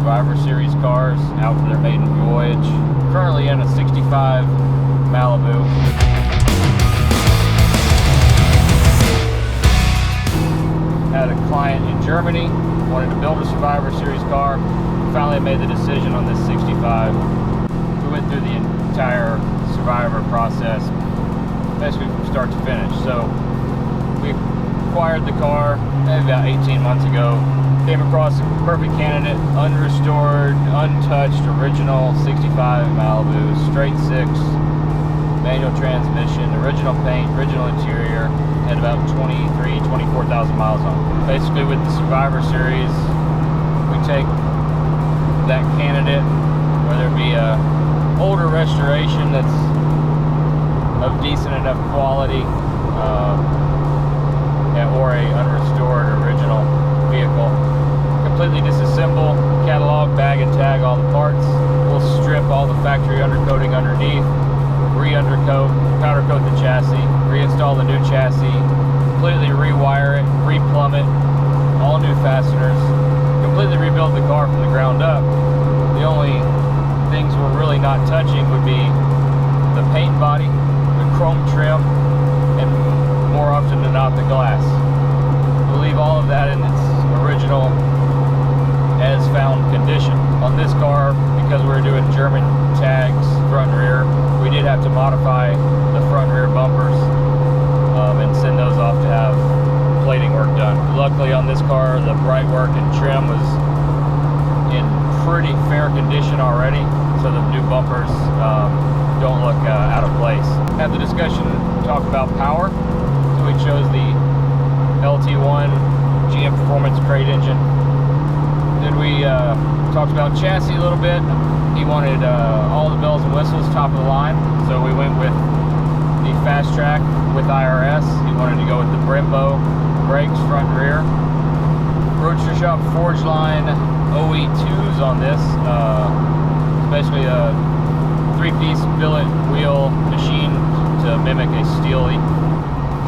Survivor Series cars out for their maiden voyage. Currently in a 65 Malibu. Had a client in Germany, wanted to build a Survivor Series car. Finally made the decision on this 65. We went through the entire Survivor process, basically from start to finish. So we acquired the car maybe about 18 months ago. Came across a perfect candidate, unrestored, untouched, original 65 Malibu, straight six, manual transmission, original paint, original interior, had about 24,000 miles on it. Basically with the Survivor Series, we take that candidate, whether it be a older restoration that's of decent enough quality, or a unrestored original vehicle, completely disassemble, catalog, bag and tag all the parts. We'll strip all the factory undercoating underneath, re-undercoat, powder coat the chassis, reinstall the new chassis, completely rewire it, replumb it, all new fasteners, completely rebuild the car from the ground up. The only things we're really not touching would be the paint body, the chrome trim, and more often than not the glass. We'll leave all of that in its original as found condition. On this car, because we were doing German tags front and rear, we did have to modify the front and rear bumpers and send those off to have plating work done. Luckily on this car, the bright work and trim was in pretty fair condition already, so the new bumpers don't look out of place. Had the discussion, talk about power. So we chose the LT1 GM Performance crate engine. Then we talked about chassis a little bit. He wanted all the bells and whistles, top of the line, so we went with the FAST TRACK with IRS. He wanted to go with the Brembo brakes, front and rear. Roadster Shop Forgeline OE2s on this. It's basically a three-piece billet wheel machine to mimic a Steely.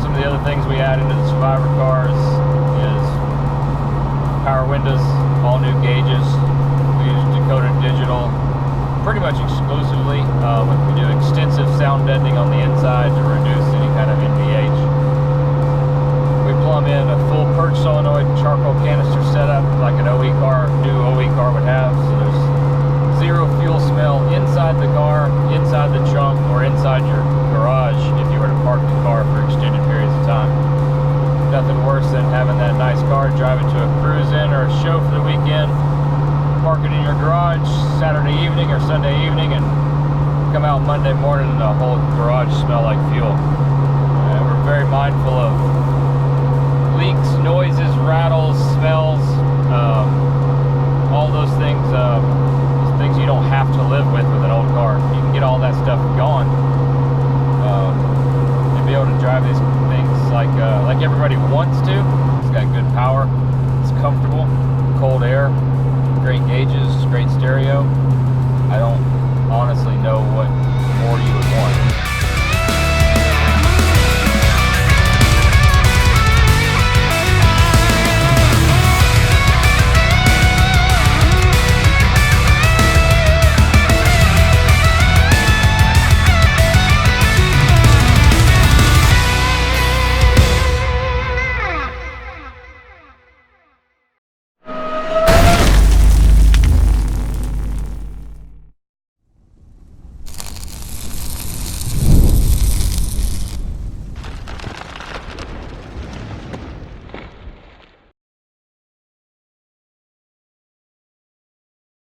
Some of the other things we add into the Survivor cars is power windows, all new gauges. We use Dakota digital pretty much exclusively. We do extensive sound deadening on the inside to reduce any kind of NVH. We plumb in a full purge solenoid charcoal canister setup like an OE car, new OE car would have. So there's zero fuel smell inside the car, inside the trunk, or inside your garage if you were to park the car for extended periods of time. Nothing worse than having that nice car, driving to a cruise-in or a show for the weekend, park it in your garage Saturday evening or Sunday evening, and come out Monday morning and the whole garage smell like fuel. We're very mindful of leaks, noises, rattles,